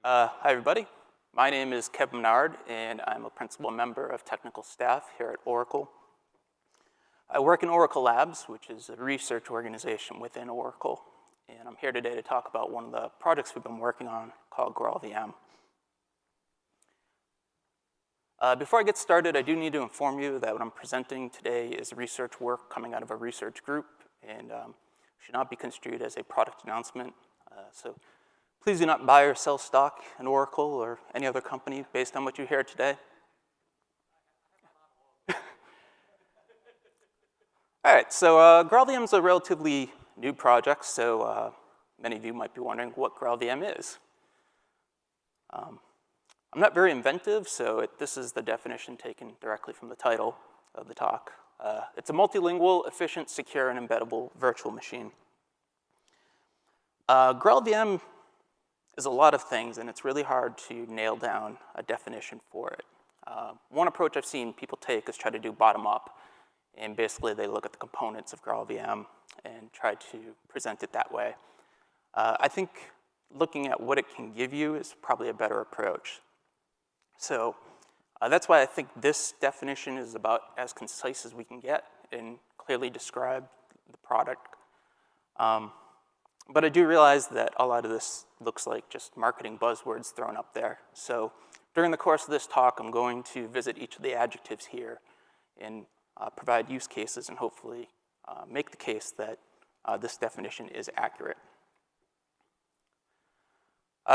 Hi, everybody. My name is Kevin Menard, and I'm a principal member of technical staff here at Oracle. I work in Oracle Labs, which is a research organization within Oracle, and I'm here today to talk about one of the projects we've been working on called GraalVM. Before I get started, I do need to inform you that what I'm presenting today is research work coming out of a research group, and should not be construed as a product announcement. So please do not buy or sell stock in Oracle or any other company based on what you hear today. All right, so GraalVM is a relatively new project, so many of you might be wondering what GraalVM is. I'm not very inventive, so this is the definition taken directly from the title of the talk. It's a multilingual, efficient, secure, and embeddable virtual machine. GraalVM is a lot of things, and it's really hard to nail down a definition for it. One approach I've seen people take is try to do bottom-up, and basically they look at the components of GraalVM and try to present it that way. I think looking at what it can give you is probably a better approach. So that's why I think this definition is about as concise as we can get and clearly describe the product. But I do realize that a lot of this looks like just marketing buzzwords thrown up there. So during the course of this talk, I'm going to visit each of the adjectives here and provide use cases and hopefully make the case that this definition is accurate.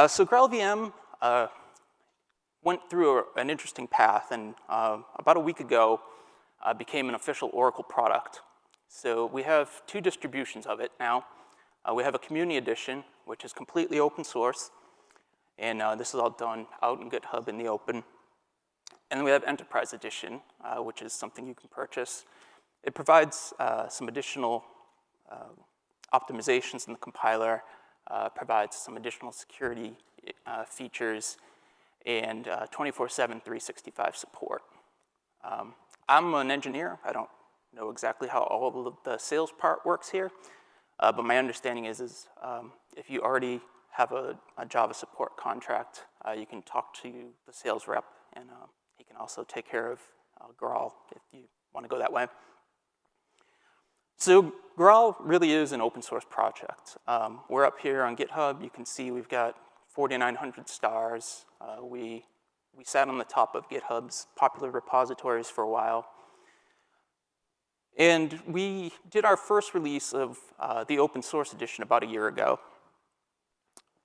So GraalVM went through an interesting path, and about a week ago became an official Oracle product. So we have two distributions of it now. We have a community edition, which is completely open source, and this is all done out in GitHub in the open. And then we have enterprise edition, which is something you can purchase. It provides some additional optimizations in the compiler, provides some additional security features, and 24/7, 365 support. I'm an engineer. I don't know exactly how all of the sales part works here. But my understanding is if you already have a Java support contract, you can talk to the sales rep, and he can also take care of Graal if you want to go that way. So Graal really is an open source project. We're up here on GitHub. You can see we've got 4,900 stars. We sat on the top of GitHub's popular repositories for a while. And we did our first release of the open source edition about a year ago.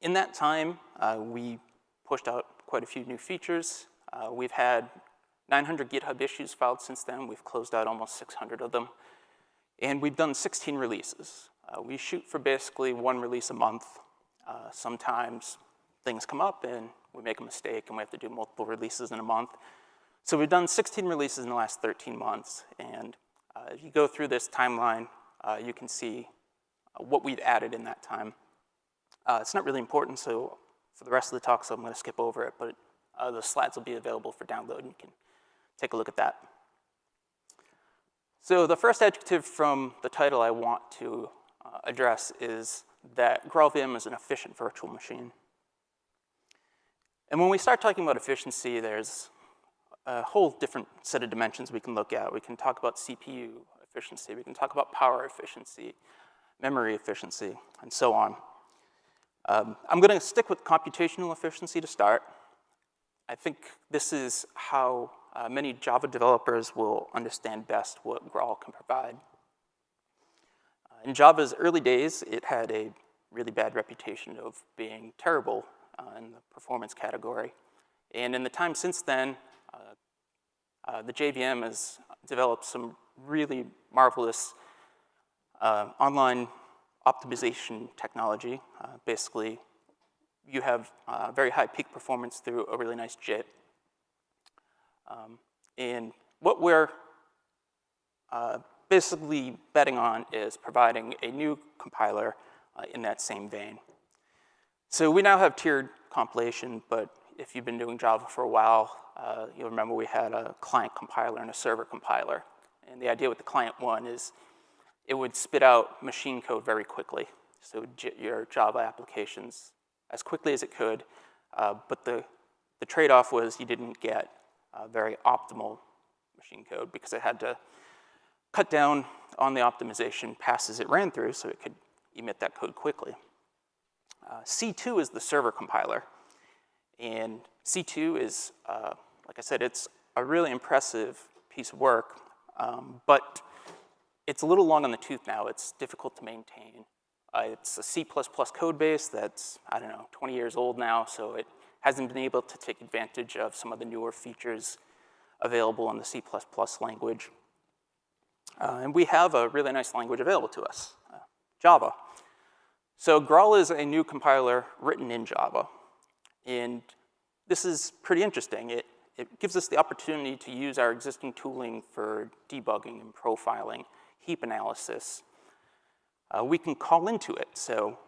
In that time, we pushed out quite a few new features. We've had 900 GitHub issues filed since then. We've closed out almost 600 of them. And we've done 16 releases. We shoot for basically one release a month. Sometimes things come up and we make a mistake and we have to do multiple releases in a month. So we've done 16 releases in the last 13 months. And if you go through this timeline, you can see what we've added in that time. It's not really important, so for the rest of the talk, so I'm going to skip over it, but the slides will be available for download, and you can take a look at that. So the first adjective from the title I want to address is that GraalVM is an efficient virtual machine. And when we start talking about efficiency, there's a whole different set of dimensions we can look at. We can talk about CPU efficiency. We can talk about power efficiency, memory efficiency, and so on. I'm going to stick with computational efficiency to start. I think this is how many Java developers will understand best what Graal can provide. In Java's early days, it had a really bad reputation of being terrible in the performance category. And in the time since then, the JVM has developed some really marvelous online optimization technology. Basically, you have very high peak performance through a really nice JIT. And what we're basically betting on is providing a new compiler in that same vein. So we now have tiered compilation, but if you've been doing Java for a while, you'll remember we had a client compiler and a server compiler. And the idea with the client one is it would spit out machine code very quickly. So your Java applications as quickly as it could, but the trade-off was you didn't get very optimal machine code because it had to cut down on the optimization passes it ran through so it could emit that code quickly. C2 is the server compiler. And C2 is, like I said, it's a really impressive piece of work, but it's a little long on the tooth now. It's difficult to maintain. It's a C++ code base that's, I don't know, 20 years old now, so it hasn't been able to take advantage of some of the newer features available in the C++ language. And we have a really nice language available to us, Java. So Graal is a new compiler written in Java. And this is pretty interesting. It gives us the opportunity to use our existing tooling for debugging and profiling, heap analysis. We can call into it. So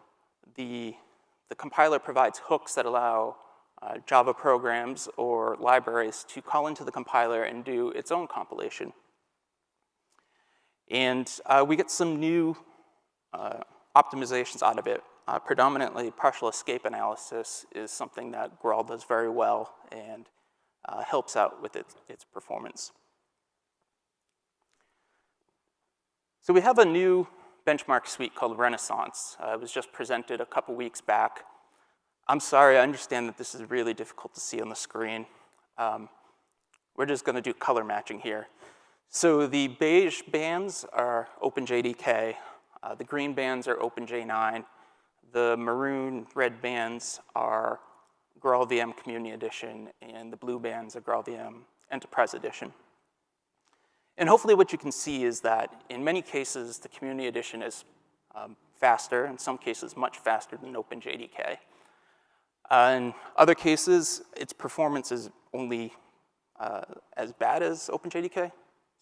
the compiler provides hooks that allow Java programs or libraries to call into the compiler and do its own compilation. And we get some new optimizations out of it. Predominantly, partial escape analysis is something that Graal does very well and helps out with its performance. So we have a new benchmark suite called Renaissance. It was just presented a couple weeks back. I'm sorry, I understand that this is really difficult to see on the screen. We're just going to do color matching here. So the beige bands are OpenJDK. The green bands are OpenJ9. The maroon red bands are GraalVM Community Edition, and the blue bands are GraalVM Enterprise Edition. And hopefully what you can see is that in many cases, the Community Edition is faster, in some cases much faster than OpenJDK. In other cases, its performance is only as bad as OpenJDK.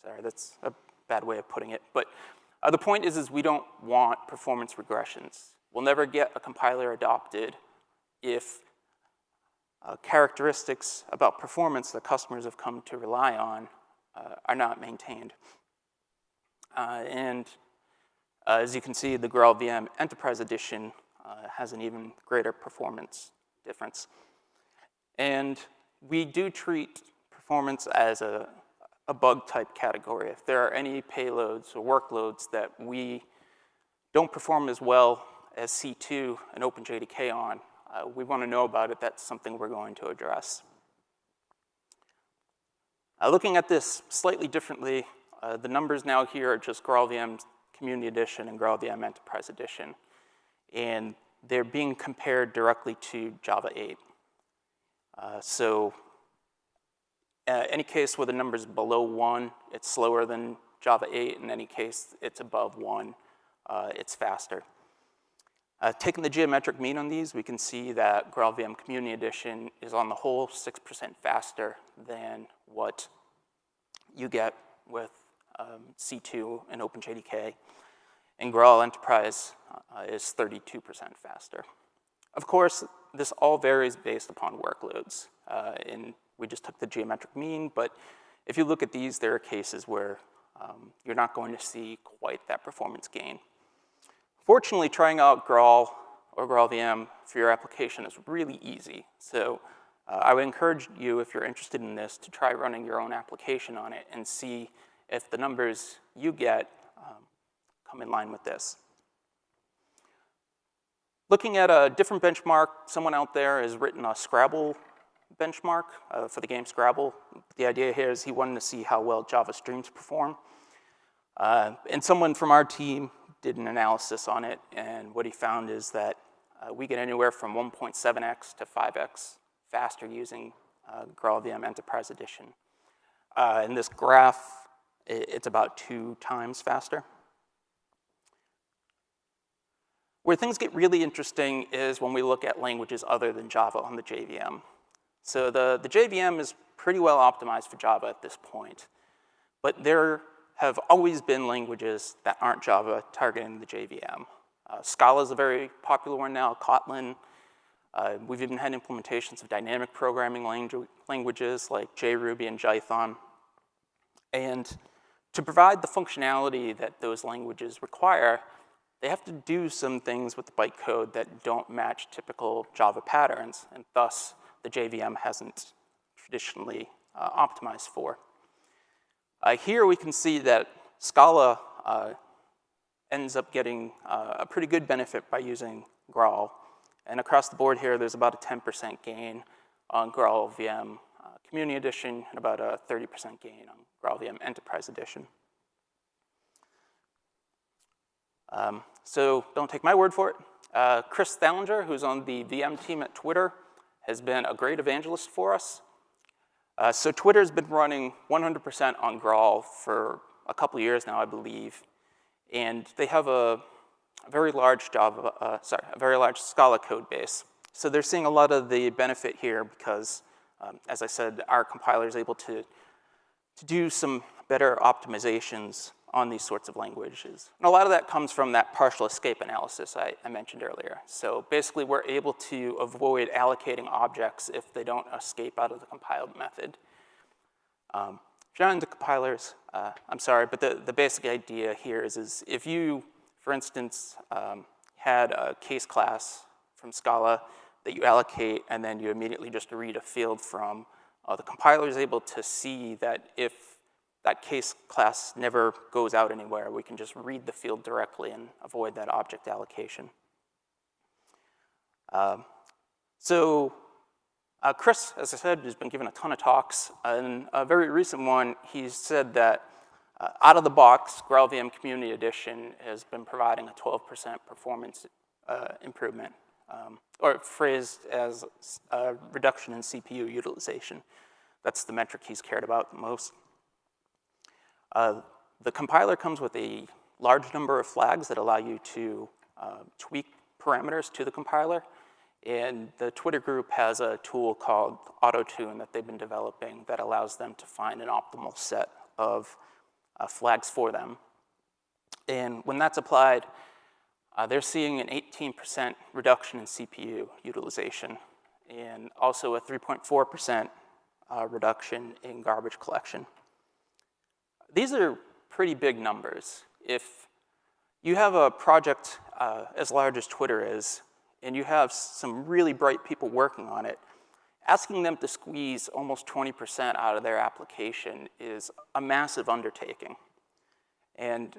Sorry, that's a bad way of putting it. But the point is we don't want performance regressions. We'll never get a compiler adopted if characteristics about performance that customers have come to rely on are not maintained. And as you can see, the GraalVM Enterprise Edition has an even greater performance difference. And we do treat performance as a bug type category. If there are any payloads or workloads that we don't perform as well as C2 and OpenJDK on, we want to know about it. That's something we're going to address. Looking at this slightly differently, the numbers now here are just GraalVM Community Edition and GraalVM Enterprise Edition. And they're being compared directly to Java 8. So any case where the number's below 1, it's slower than Java 8. In any case, it's above 1, it's faster. Taking the geometric mean on these, we can see that GraalVM Community Edition is on the whole 6% faster than what you get with C2 and OpenJDK. And Graal Enterprise is 32% faster. Of course, this all varies based upon workloads. And we just took the geometric mean, but if you look at these, there are cases where you're not going to see quite that performance gain. Fortunately, trying out Graal or GraalVM for your application is really easy. So I would encourage you, if you're interested in this, to try running your own application on it and see if the numbers you get come in line with this. Looking at a different benchmark, someone out there has written a Scrabble benchmark for the game Scrabble. The idea here is he wanted to see how well Java streams perform. And someone from our team did an analysis on it, and what he found is that we get anywhere from 1.7x to 5x faster using GraalVM Enterprise Edition. In this graph, it's about 2 times faster. Where things get really interesting is when we look at languages other than Java on the JVM. So the JVM is pretty well optimized for Java at this point, but there have always been languages that aren't Java targeting the JVM. Scala is a very popular one now, Kotlin. We've even had implementations of dynamic programming languages like JRuby and Jython. And to provide the functionality that those languages require, they have to do some things with the bytecode that don't match typical Java patterns, and thus the JVM hasn't traditionally optimized for. Here we can see that Scala ends up getting a pretty good benefit by using Graal. And across the board here, there's about a 10% gain on GraalVM Community Edition and about a 30% gain on GraalVM Enterprise Edition. So don't take my word for it. Chris Thallinger, who's on the VM team at Twitter, has been a great evangelist for us. So Twitter's been running 100% on Graal for a couple years now, I believe. And they have a very large a very large Scala code base. So they're seeing a lot of the benefit here because, as I said, our compiler is able to do some better optimizations on these sorts of languages. And a lot of that comes from that partial escape analysis I mentioned earlier. So basically, we're able to avoid allocating objects if they don't escape out of the compiled method. If you're not into compilers, I'm sorry, but the basic idea here is if you, for instance, had a case class from Scala that you allocate and then you immediately just read a field from, the compiler is able to see that if that case class never goes out anywhere, we can just read the field directly and avoid that object allocation. Chris, as I said, has been given a ton of talks. In a very recent one, he said that out of the box, GraalVM Community Edition has been providing a 12% performance improvement, or phrased as a reduction in CPU utilization. That's the metric he's cared about the most. The compiler comes with a large number of flags that allow you to tweak parameters to the compiler. And the Twitter group has a tool called AutoTune that they've been developing that allows them to find an optimal set of flags for them. And when that's applied, they're seeing an 18% reduction in CPU utilization and also a 3.4% reduction in garbage collection. These are pretty big numbers. If you have a project as large as Twitter is, and you have some really bright people working on it, asking them to squeeze almost 20% out of their application is a massive undertaking. And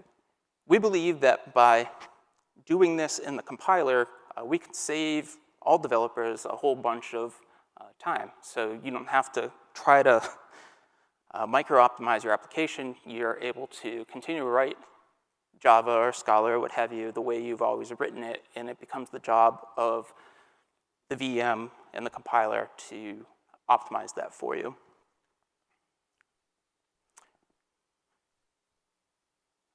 we believe that by doing this in the compiler, we can save all developers a whole bunch of time. So you don't have to try to micro-optimize your application. You're able to continue to write Java or Scala or what have you the way you've always written it, and it becomes the job of the VM and the compiler to optimize that for you.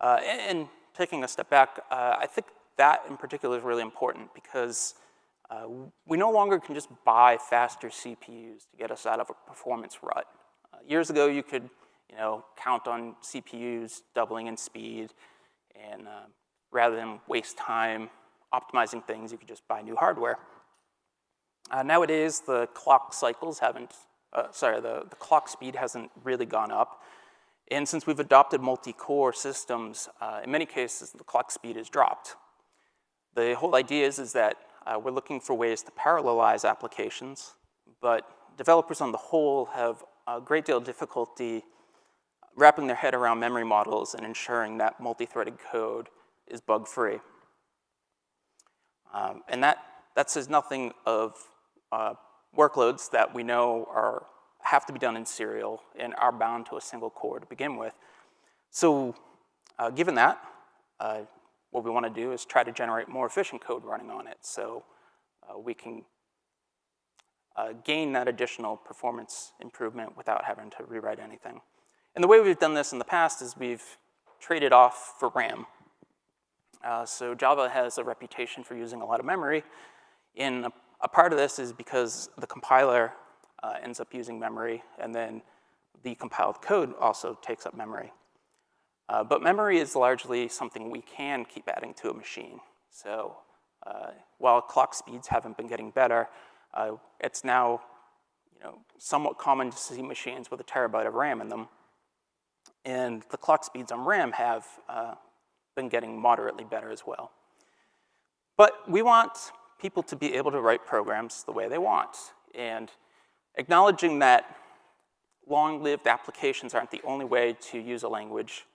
And taking a step back, I think that in particular is really important because we no longer can just buy faster CPUs to get us out of a performance rut. Years ago, you could count on CPUs doubling in speed, and rather than waste time optimizing things, you could just buy new hardware. Nowadays, the clock cycles haven't, the clock speed hasn't really gone up. And since we've adopted multi-core systems, in many cases, the clock speed has dropped. The whole idea is that we're looking for ways to parallelize applications, but developers on the whole have a great deal of difficulty wrapping their head around memory models and ensuring that multi-threaded code is bug-free. And that says nothing of workloads that we know have to be done in serial and are bound to a single core to begin with. So given that, what we want to do is try to generate more efficient code running on it so we can gain that additional performance improvement without having to rewrite anything. And the way we've done this in the past is we've traded off for RAM. So Java has a reputation for using a lot of memory. And a part of this is because the compiler ends up using memory, and then the compiled code also takes up memory. But memory is largely something we can keep adding to a machine. So while clock speeds haven't been getting better, it's now somewhat common to see machines with a terabyte of RAM in them. And the clock speeds on RAM have been getting moderately better as well. But we want people to be able to write programs the way they want. And acknowledging that long-lived applications aren't the only way to use a language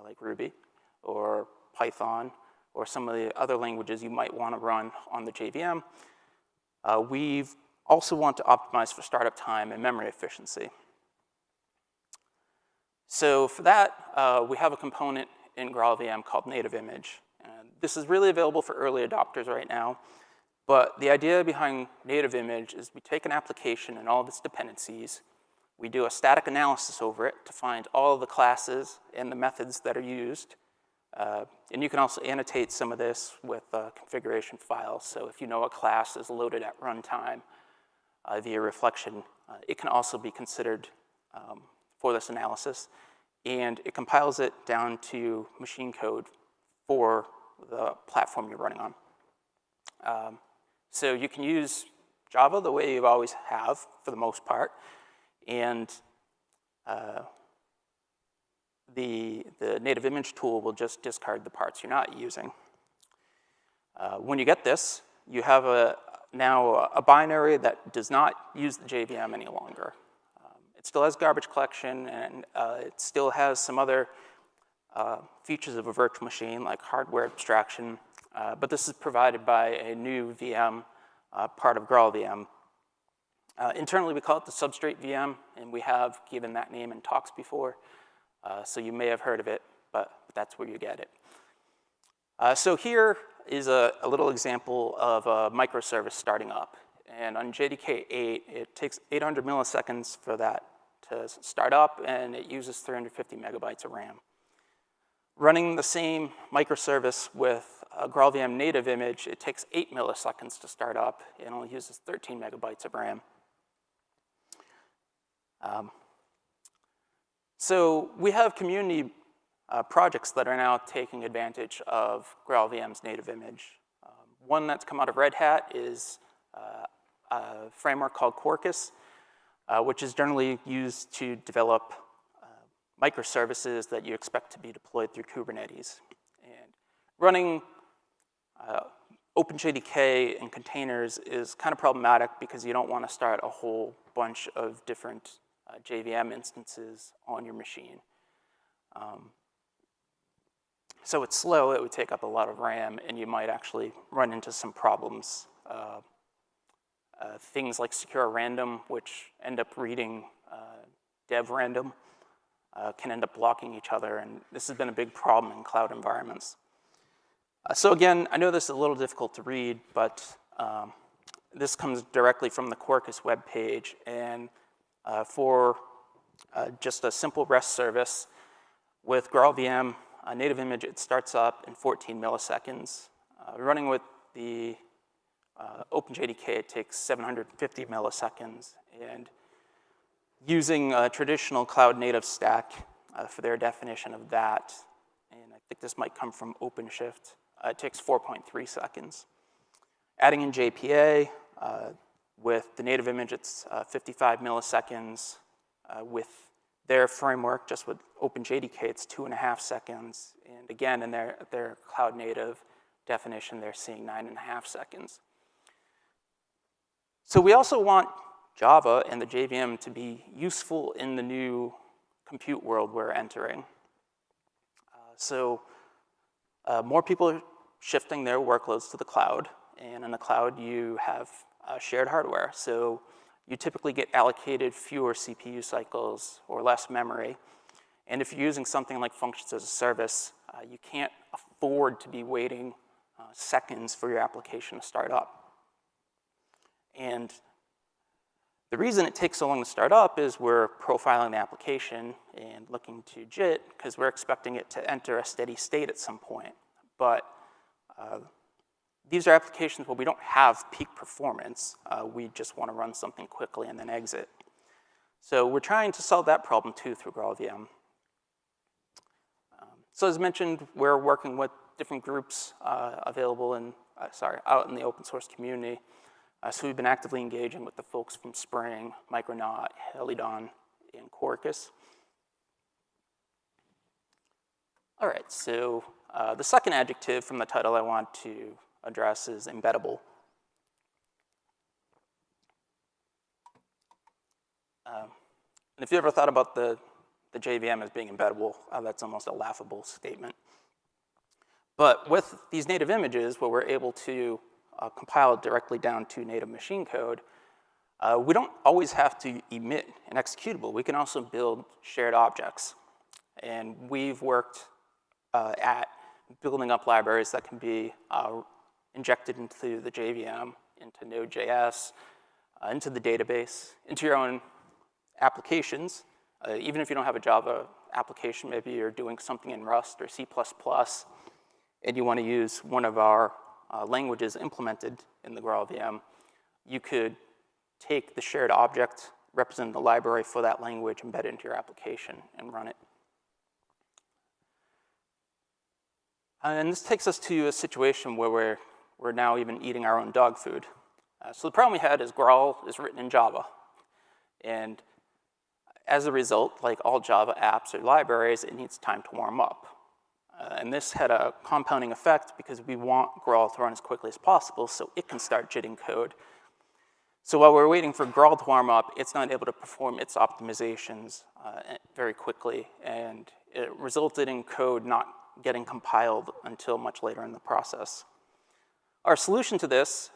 like Ruby or Python or some of the other languages you might want to run on the JVM, we also want to optimize for startup time and memory efficiency. So for that, we have a component in GraalVM called native image. And this is really available for early adopters right now. But the idea behind native image is we take an application and all of its dependencies, we do a static analysis over it to find all of the classes and the methods that are used. And you can also annotate some of this with configuration files. So if you know a class is loaded at runtime via reflection, it can also be considered for this analysis. And it compiles it down to machine code for the platform you're running on. So you can use Java the way you always have for the most part. And the native image tool will just discard the parts you're not using. When you get this, you have now a binary that does not use the JVM any longer. It still has garbage collection, and it still has some other features of a virtual machine, like hardware abstraction. But this is provided by a new VM, part of GraalVM. Internally, we call it the substrate VM, and we have given that name in talks before. So you may have heard of it, but that's where you get it. So here is a little example of a microservice starting up. And on JDK 8, it takes 800 milliseconds for that to start up, and it uses 350 megabytes of RAM. Running the same microservice with a GraalVM native image, it takes 8 milliseconds to start up and only uses 13 megabytes of RAM. So we have community projects that are now taking advantage of GraalVM's native image. One that's come out of Red Hat is a framework called Korkis, which is generally used to develop microservices that you expect to be deployed through Kubernetes. And running OpenJDK in containers is kind of problematic because you don't want to start a whole bunch of different JVM instances on your machine. So it's slow, it would take up a lot of RAM, and you might actually run into some problems. Things like secure random, which end up reading dev random, can end up blocking each other, and this has been a big problem in cloud environments. So again, I know this is a little difficult to read, but this comes directly from the Korkis web page, and for just a simple REST service with GraalVM, a native image, it starts up in 14 milliseconds. Running with the OpenJDK, it takes 750 milliseconds. And using a traditional cloud native stack for their definition of that, and I think this might come from OpenShift, it takes 4.3 seconds. Adding in JPA, with the native image, it's 55 milliseconds. With their framework, just with OpenJDK, it's 2.5 seconds. And again, in their cloud native definition, they're seeing 9.5 seconds. So we also want Java and the JVM to be useful in the new compute world we're entering. So more people are shifting their workloads to the cloud. And in the cloud, you have shared hardware. So you typically get allocated fewer CPU cycles or less memory. And if you're using something like functions as a service, you can't afford to be waiting seconds for your application to start up. And the reason it takes so long to start up is we're profiling the application and looking to JIT because we're expecting it to enter a steady state at some point. But these are applications where we don't have peak performance. We just want to run something quickly and then exit. So we're trying to solve that problem too through GraalVM. So as mentioned, we're working with different groups available in, out in the open source community. So we've been actively engaging with the folks from Spring, Micronaut, Helidon, and Korkis. All right, so the second adjective from the title I want to address is embeddable. And if you ever thought about the JVM as being embeddable, that's almost a laughable statement. But with these native images, where we're able to compile directly down to native machine code, we don't always have to emit an executable. We can also build shared objects. And we've worked at building up libraries that can be injected into the JVM, into Node.js, into the database, into your own applications. Even if you don't have a Java application, maybe you're doing something in Rust or C++, and you want to use one of our languages implemented in the GraalVM, you could take the shared object, represent the library for that language, embed it into your application, and run it. And this takes us to a situation where we're now even eating our own dog food. So the problem we had is Graal is written in Java. And as a result, like all Java apps or libraries, it needs time to warm up. And this had a compounding effect because we want Graal to run as quickly as possible so it can start jitting code. So while we're waiting for Graal to warm up, it's not able to perform its optimizations very quickly. And it resulted in code not getting compiled until much later in the process. Our solution to this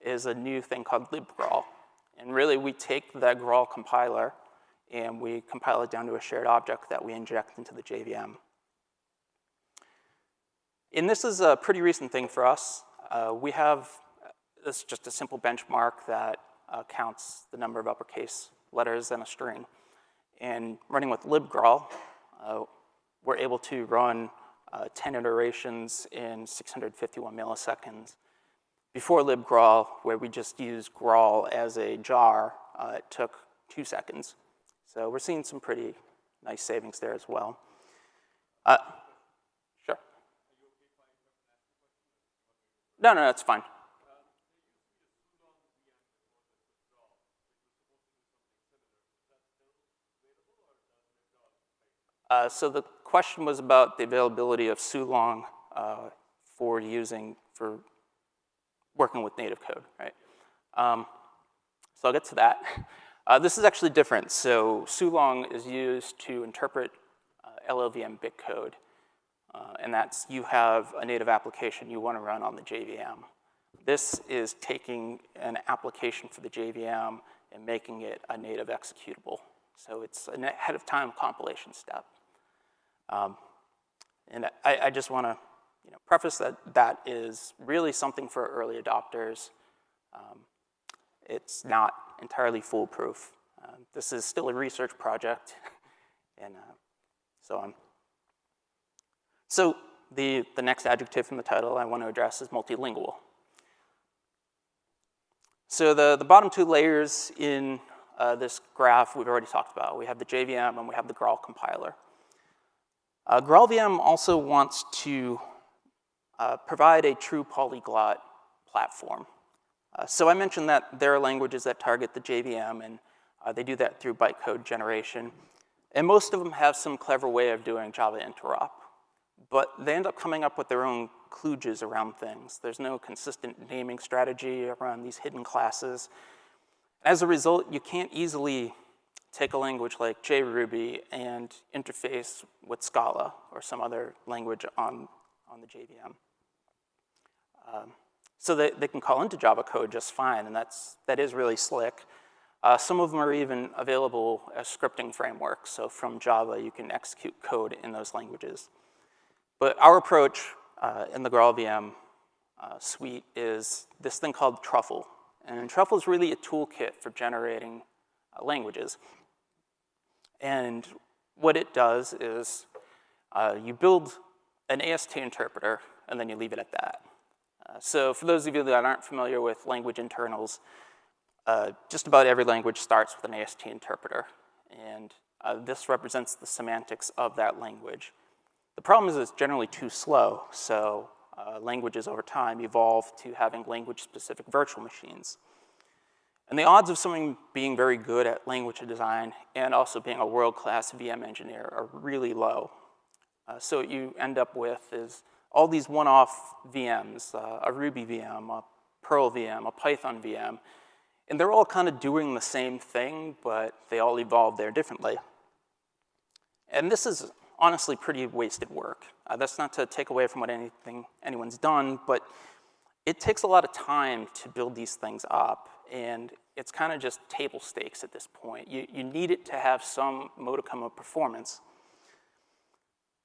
is a new thing called libgraal. And really, we take that Graal compiler and we compile it down to a shared object that we inject into the JVM. And this is a pretty recent thing for us. We have this is just a simple benchmark that counts the number of uppercase letters in a string. And running with libgraal, we're able to run 10 iterations in 651 milliseconds. Before libgraal, where we just used Graal as a jar, it took 2 seconds. So we're seeing some pretty nice savings there as well. Sure. No, it's fine. So the question was about the availability of Sulong for working with native code, right? So I'll get to that. This is actually different. So Sulong is used to interpret LLVM bitcode. And that's you have a native application you want to run on the JVM. This is taking an application for the JVM and making it a native executable. So it's an ahead-of-time compilation step. And I just want to preface that is really something for early adopters. It's not entirely foolproof. This is still a research project, and so on. So the next adjective from the title I want to address is multilingual. So the bottom 2 layers in this graph we've already talked about. We have the JVM and we have the Graal compiler. GraalVM also wants to provide a true polyglot platform. So I mentioned that there are languages that target the JVM, and they do that through bytecode generation. And most of them have some clever way of doing Java interop. But they end up coming up with their own kludges around things. There's no consistent naming strategy around these hidden classes. As a result, you can't easily take a language like JRuby and interface with Scala or some other language on the JVM. So they can call into Java code just fine, and that is really slick. Some of them are even available as scripting frameworks. So from Java, you can execute code in those languages. But our approach in the GraalVM suite is this thing called Truffle. And Truffle is really a toolkit for generating languages. And what it does is you build an AST interpreter, and then you leave it at that. So for those of you that aren't familiar with language internals, just about every language starts with an AST interpreter. And this represents the semantics of that language. The problem is it's generally too slow. So languages over time evolve to having language-specific virtual machines. And the odds of someone being very good at language design and also being a world-class VM engineer are really low. So what you end up with is all these one-off VMs, a Ruby VM, a Perl VM, a Python VM, and they're all kind of doing the same thing, but they all evolve there differently. And this is honestly pretty wasted work. That's not to take away from what anyone's done, but it takes a lot of time to build these things up, and it's kind of just table stakes at this point. You need it to have some modicum of performance.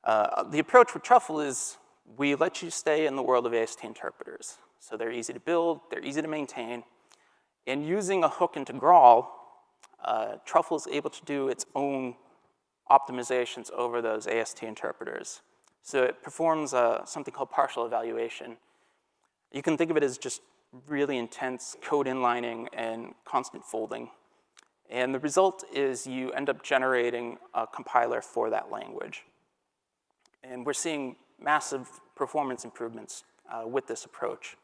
The approach with Truffle is we let you stay in the world of AST interpreters. So they're easy to build, they're easy to maintain, and using a hook into Graal, Truffle is able to do its own optimizations over those AST interpreters. So it performs something called partial evaluation. You can think of it as just really intense code inlining and constant folding. And the result is you end up generating a compiler for that language. And we're seeing massive performance improvements with this approach.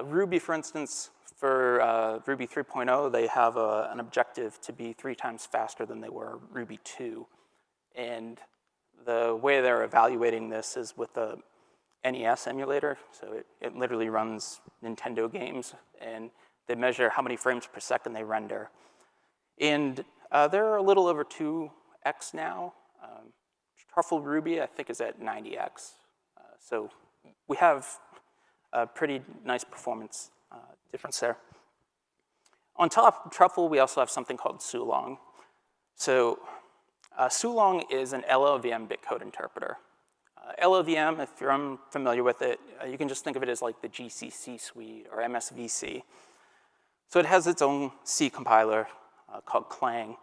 Ruby, for instance, for Ruby 3.0, they have an objective to be 3 times faster than they were Ruby 2. And the way they're evaluating this is with the NES emulator. So it literally runs Nintendo games, and they measure how many frames per second they render. And they're a little over 2x now. Truffle Ruby, I think, is at 90x. So we have a pretty nice performance difference there. On top of Truffle, we also have something called Sulong. So Sulong is an LLVM bitcode interpreter. LLVM, if you're unfamiliar with it, you can just think of it as like the GCC suite or MSVC. So it has its own C compiler called Clang.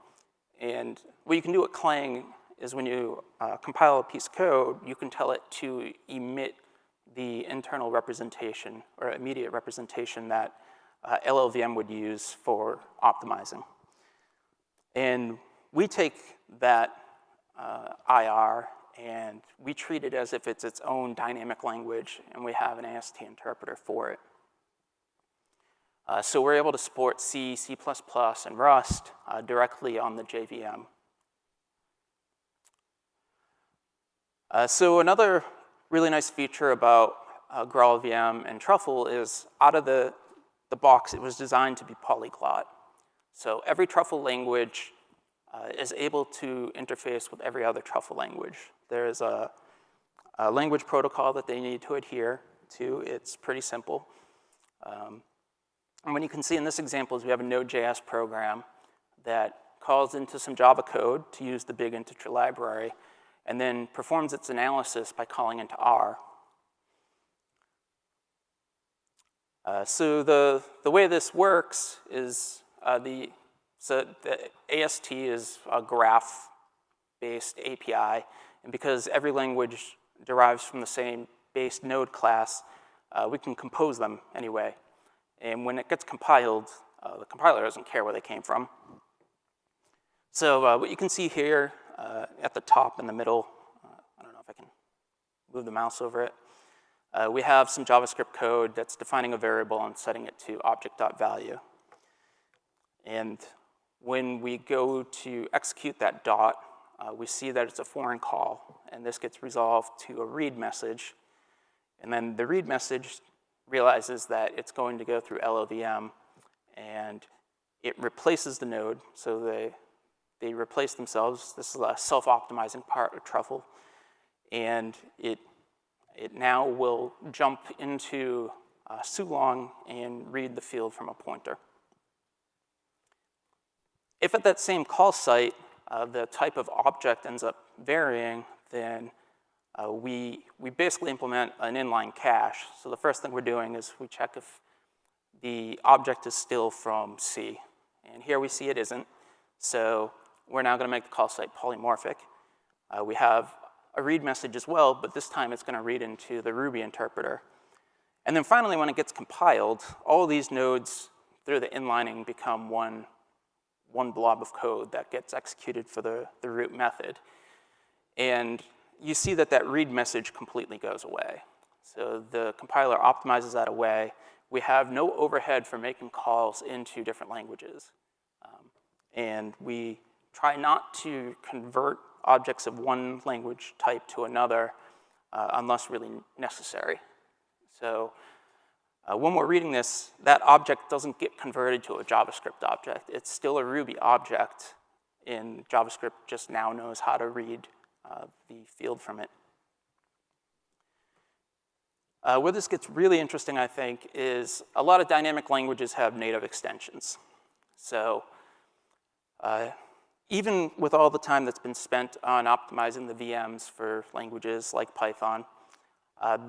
And what you can do with Clang is when you compile a piece of code, you can tell it to emit the internal representation or immediate representation that LLVM would use for optimizing. And we take that IR and we treat it as if it's its own dynamic language, and we have an AST interpreter for it. So we're able to support C, C++, and Rust directly on the JVM. So another really nice feature about GraalVM and Truffle is out of the box, it was designed to be polyglot. So every Truffle language is able to interface with every other Truffle language. There's a language protocol that they need to adhere to. It's pretty simple. And what you can see in this example is we have a Node.js program that calls into some Java code to use the big integer library, and then performs its analysis by calling into R. So the way this works is the AST is a graph-based API, and because every language derives from the same base node class, we can compose them anyway. And when it gets compiled, the compiler doesn't care where they came from. So what you can see here at the top in the middle, I don't know if I can move the mouse over it, we have some JavaScript code that's defining a variable and setting it to object.value. And when we go to execute that dot, we see that it's a foreign call, and this gets resolved to a read message. And then the read message realizes that it's going to go through LLVM, and it replaces the node. So they replace themselves. This is a self-optimizing part of Truffle. And it now will jump into Sulong and read the field from a pointer. If at that same call site, the type of object ends up varying, then we basically implement an inline cache. So the first thing we're doing is we check if the object is still from C. And here we see it isn't. So we're now going to make the call site polymorphic. We have a read message as well, but this time it's going to read into the Ruby interpreter. And then finally, when it gets compiled, all of these nodes through the inlining become one blob of code that gets executed for the root method. And you see that that read message completely goes away. So the compiler optimizes that away. We have no overhead for making calls into different languages. And we try not to convert objects of one language type to another unless really necessary. So when we're reading this, that object doesn't get converted to a JavaScript object. It's still a Ruby object, and JavaScript just now knows how to read the field from it. Where this gets really interesting, I think, is a lot of dynamic languages have native extensions. So even with all the time that's been spent on optimizing the VMs for languages like Python,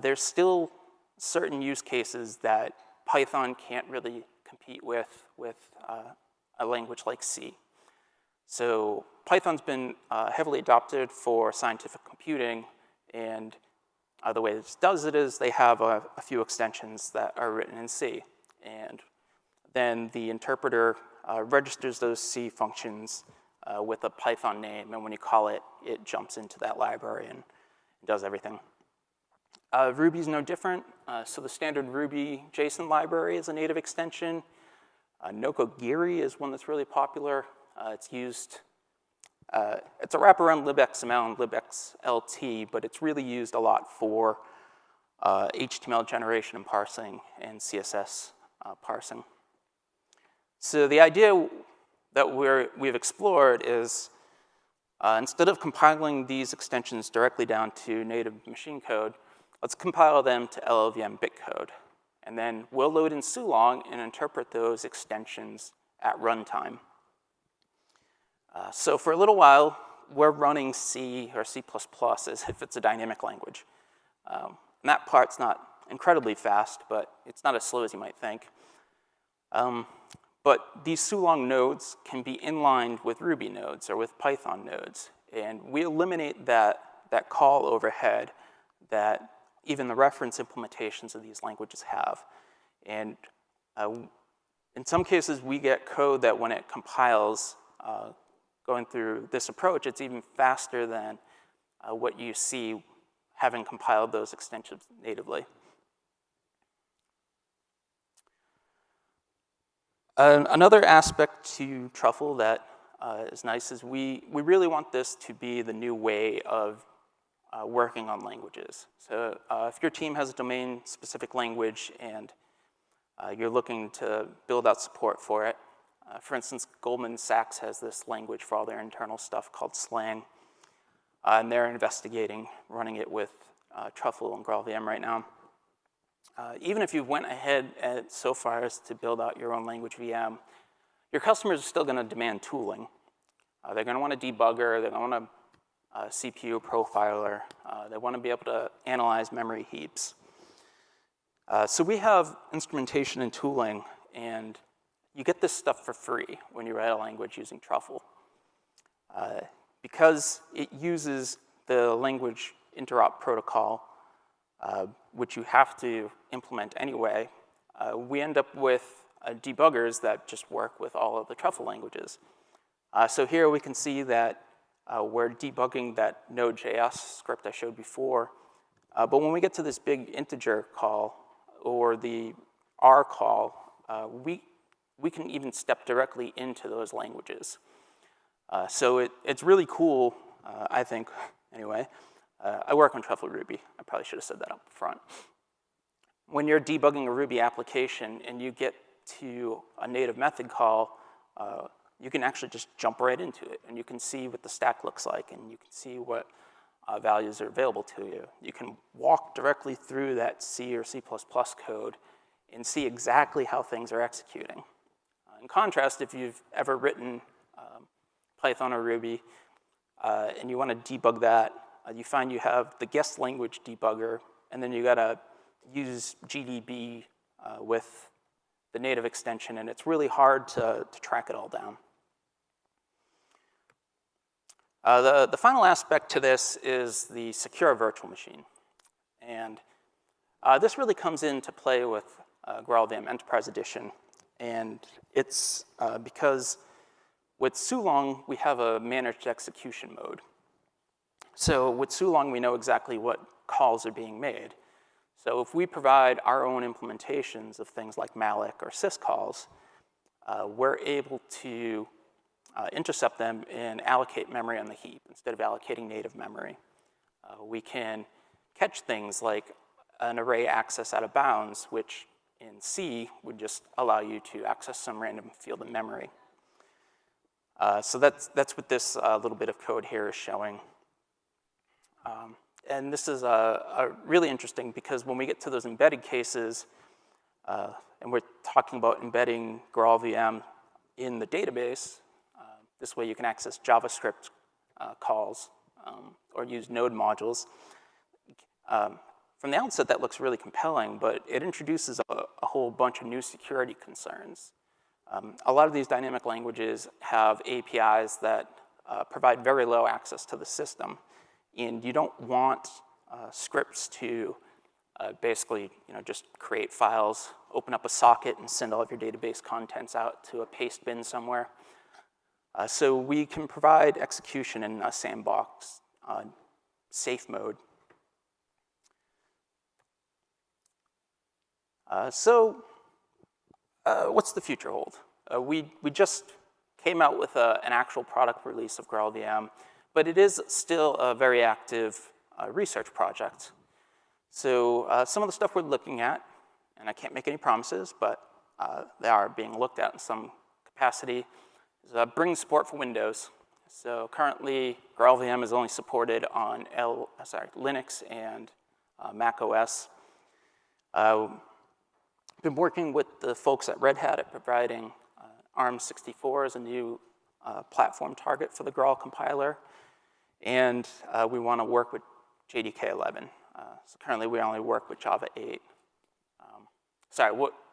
there's still certain use cases that Python can't really compete with a language like C. So Python's been heavily adopted for scientific computing, and the way this does it is they have a few extensions that are written in C. And then the interpreter registers those C functions with a Python name, and when you call it, it jumps into that library and does everything. Ruby's no different. So the standard Ruby JSON library is a native extension. Nokogiri is one that's really popular. It's used, it's a wraparound libxml and libxlt, but it's really used a lot for HTML generation and parsing and CSS parsing. So the idea that we've explored is instead of compiling these extensions directly down to native machine code, let's compile them to LLVM bitcode. And then we'll load in Sulong and interpret those extensions at runtime. So for a little while, we're running C or C++ as if it's a dynamic language. And that part's not incredibly fast, but it's not as slow as you might think. But these Sulong nodes can be inlined with Ruby nodes or with Python nodes. And we eliminate that call overhead that even the reference implementations of these languages have. And in some cases, we get code that when it compiles, going through this approach, it's even faster than what you see having compiled those extensions natively. Another aspect to Truffle that is nice is we really want this to be the new way of working on languages. So if your team has a domain-specific language and you're looking to build out support for it, for instance, Goldman Sachs has this language for all their internal stuff called Slang, and they're investigating running it with Truffle and GraalVM right now. Even if you went ahead so far as to build out your own language VM, your customers are still going to demand tooling. They're going to want a debugger, they're going to want a CPU profiler, they want to be able to analyze memory heaps. So we have instrumentation and tooling, and you get this stuff for free when you write a language using Truffle. Because it uses the language interop protocol, which you have to implement anyway, we end up with debuggers that just work with all of the Truffle languages. So here we can see that we're debugging that Node.js script I showed before. But when we get to this big integer call or the R call, we can even step directly into those languages. So it's really cool, I think, anyway. I work on Truffle Ruby. I probably should have said that up front. When you're debugging a Ruby application and you get to a native method call, you can actually just jump right into it, and you can see what the stack looks like, and you can see what values are available to you. You can walk directly through that C or C++ code and see exactly how things are executing. In contrast, if you've ever written Python or Ruby and you want to debug that, you find you have the guest language debugger, and then you got to use GDB with the native extension, and it's really hard to track it all down. The final aspect to this is the secure virtual machine. And this really comes into play with GraalVM Enterprise Edition. And it's because with Sulong, we have a managed execution mode. So with Sulong, we know exactly what calls are being made. So if we provide our own implementations of things like malloc or syscalls, we're able to intercept them and allocate memory on the heap instead of allocating native memory. We can catch things like an array access out of bounds, which in C would just allow you to access some random field of memory. So that's what this little bit of code here is showing. And this is really interesting because when we get to those embedded cases, and we're talking about embedding GraalVM in the database, this way you can access JavaScript calls or use node modules. From the outset, that looks really compelling, but it introduces a whole bunch of new security concerns. A lot of these dynamic languages have APIs that provide very low access to the system, and you don't want scripts to basically, just create files, open up a socket, and send all of your database contents out to a paste bin somewhere. So we can provide execution in a sandbox, safe mode. What's the future hold? We just came out with an actual product release of GraalVM, but it is still a very active research project. So some of the stuff we're looking at, and I can't make any promises, but they are being looked at in some capacity, is bring support for Windows. So currently, GraalVM is only supported on Linux and Mac OS. Been working with the folks at Red Hat at providing ARM64 as a new platform target for the Graal compiler. And we want to work with JDK 11. So currently, we only work with Java 8.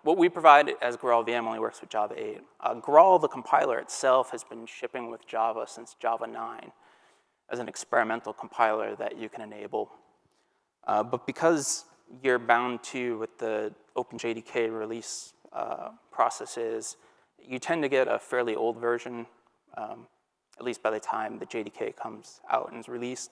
What we provide as GraalVM only works with Java 8. Graal, the compiler itself, has been shipping with Java since Java 9 as an experimental compiler that you can enable. But because you're bound to with the OpenJDK release processes, you tend to get a fairly old version, at least by the time the JDK comes out and is released.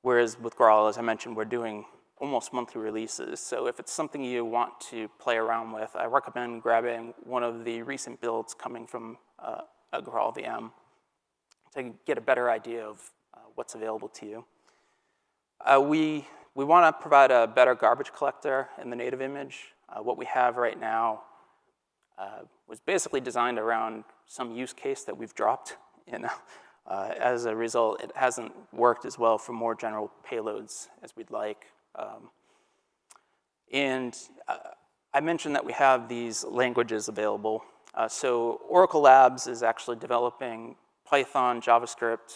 Whereas with Graal, as I mentioned, we're doing almost monthly releases. So if it's something you want to play around with, I recommend grabbing one of the recent builds coming from a GraalVM to get a better idea of what's available to you. We want to provide a better garbage collector in the native image. What we have right now was basically designed around some use case that we've dropped. As a result, it hasn't worked as well for more general payloads as we'd like. I mentioned that we have these languages available. So Oracle Labs is actually developing Python, JavaScript,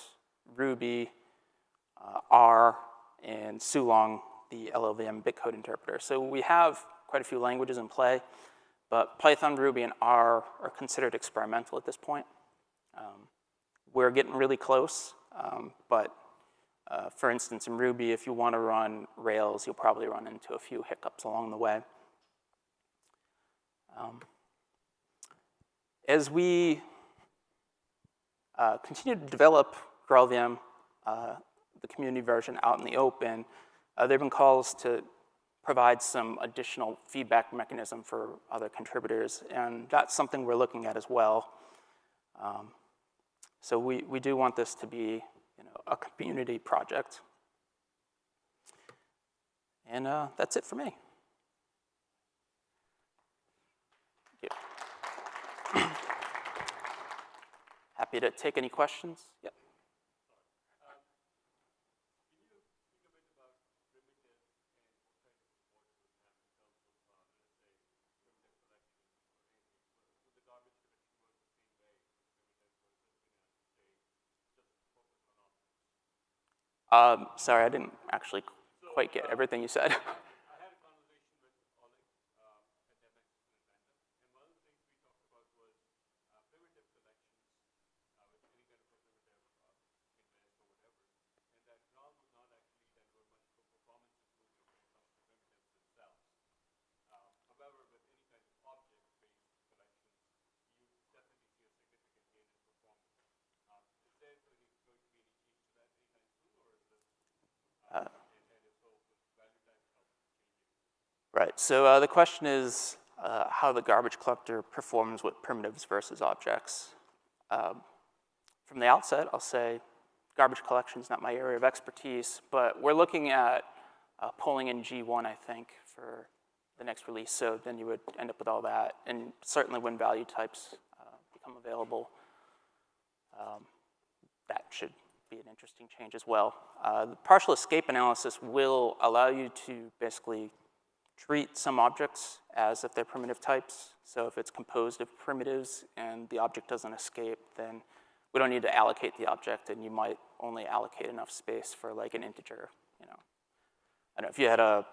Ruby, R, and Sulong, the LLVM bitcode interpreter. So we have quite a few languages in play, but Python, Ruby, and R are considered experimental at this point. We're getting really close, but for instance, in Ruby, if you want to run Rails, you'll probably run into a few hiccups along the way. As we continue to develop GraalVM, the community version out in the open, there have been calls to provide some additional feedback mechanism for other contributors, and that's something we're looking at as well. So we do want this to be a community project. And that's it for me. Thank you. Happy to take any questions. Yep. Sorry, I didn't actually quite get everything you said. I had a conversation with Oleg at Debugging Languages, and one of the things we talked about was primitive collections with any kind of a primitive index or whatever, and that Graal would not actually deliver much of a performance improvement when it comes to primitives themselves. However, with any kind of object-based collections, you definitely see a significant gain in performance. Is there going to be any change to that anytime soon, or is this Right, so the question is how the garbage collector performs with primitives versus objects. from the outset, I'll say garbage collection is not my area of expertise, but we're looking at pulling in G1, I think, for the next release. So then you would end up with all that. And certainly when value types become available, that should be an interesting change as well. The partial escape analysis will allow you to basically treat some objects as if they're primitive types. So if it's composed of primitives and the object doesn't escape, then we don't need to allocate the object, and you might only allocate enough space for like an integer. You know, I don't know if you had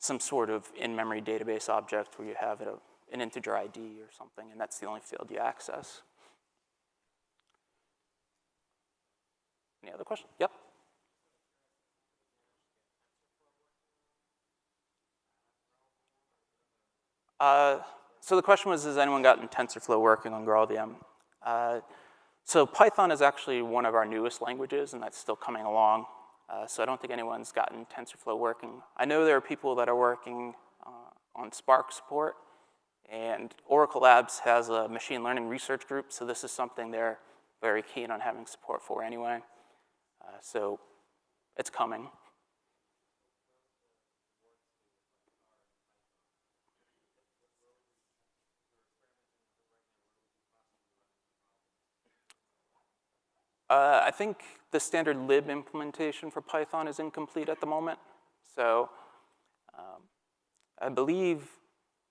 some sort of in-memory database object where you have an integer ID or something, and that's the only field you access. Any other questions? Yep. So the question was, has anyone gotten TensorFlow working on GraalVM? So Python is actually one of our newest languages, and that's still coming along. So I don't think anyone's gotten TensorFlow working. I know there are people that are working on Spark support, and Oracle Labs has a machine learning research group, so this is something they're very keen on having support for anyway. So it's coming. I think the standard lib implementation for Python is incomplete at the moment. So I believe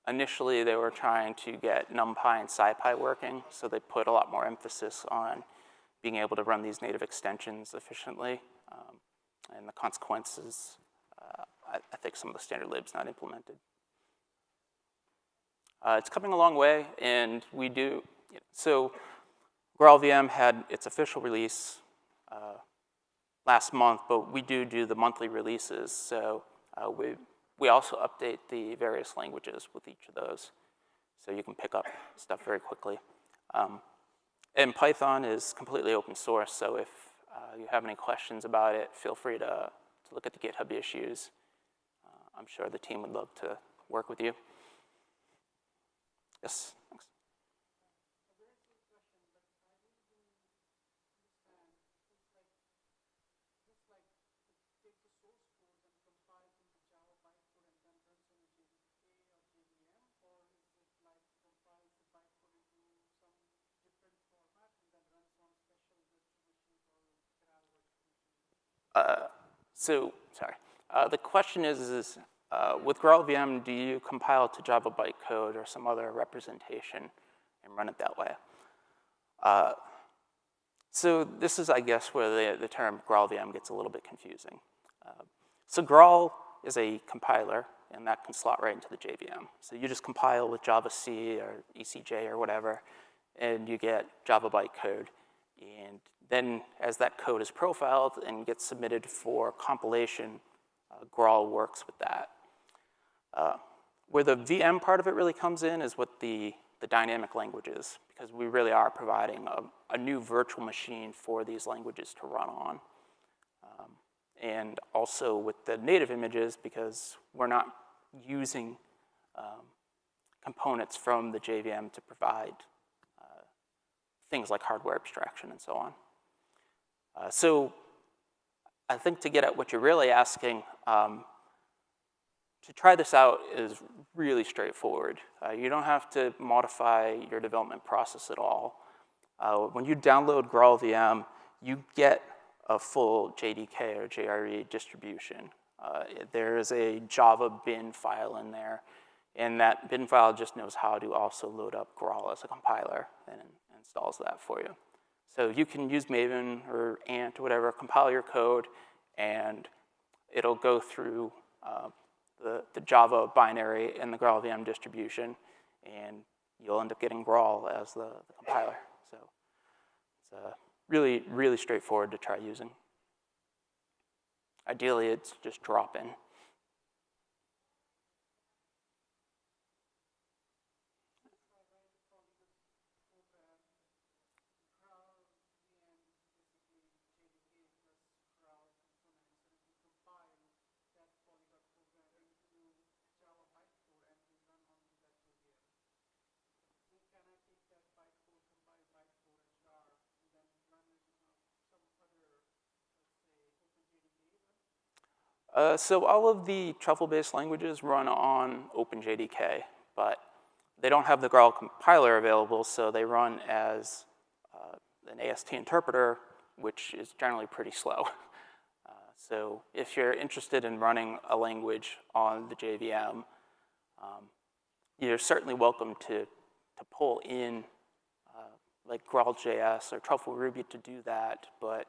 initially they were trying to get NumPy and SciPy working, so they put a lot more emphasis on being able to run these native extensions efficiently. And the consequences, I think some of the standard lib's not implemented. It's coming a long way, and we do, so GraalVM had its official release last month, but we do the monthly releases. So we also update the various languages with each of those. So you can pick up stuff very quickly. And Python is completely open source, so if you have any questions about it, feel free to look at the GitHub issues. I'm sure the team would love to work with you. Yes, thanks. The question is with GraalVM, do you compile to Java bytecode or some other representation and run it that way? So this is, I guess, where the term GraalVM gets a little bit confusing. So Graal is a compiler, and that can slot right into the JVM. So you just compile with Java-C or ECJ or whatever, and you get Java bytecode. And then as that code is profiled and gets submitted for compilation, Graal works with that. Where the VM part of it really comes in is with the dynamic languages, because we really are providing a new virtual machine for these languages to run on. And also with the native images, because we're not using components from the JVM to provide things like hardware abstraction and so on. So I think to get at what you're really asking, to try this out is really straightforward. You don't have to modify your development process at all. When you download GraalVM, you get a full JDK or JRE distribution. There is a Java bin file in there, and that bin file just knows how to also load up Graal as a compiler and installs that for you. So you can use Maven or Ant or whatever, compile your code, and it'll go through the Java binary in the GraalVM distribution, and you'll end up getting Graal as the compiler. So it's really, really straightforward to try using. Ideally, it's just drop in. So all of the truffle-based languages run on OpenJDK, but they don't have the Graal compiler available, so they run as an AST interpreter, which is generally pretty slow. So if you're interested in running a language on the JVM, you're certainly welcome to pull in like GraalJS or Truffle Ruby to do that, but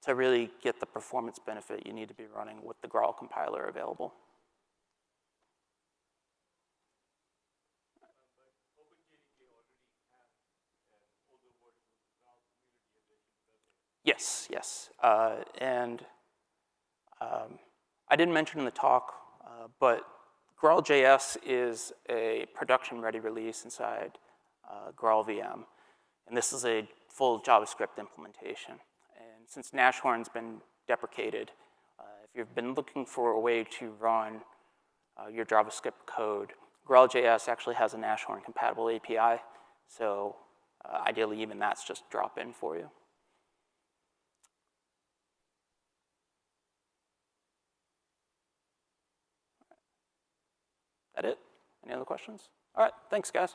to really get the performance benefit, you need to be running with the Graal compiler available. Yes, yes. And I didn't mention in the talk, but GraalJS is a production-ready release inside GraalVM. And this is a full JavaScript implementation. And since Nashorn's been deprecated, if you've been looking for a way to run your JavaScript code, GraalJS actually has a Nashorn-compatible API. So ideally, even that's just drop-in for you. That it? Any other questions? All right, thanks, guys.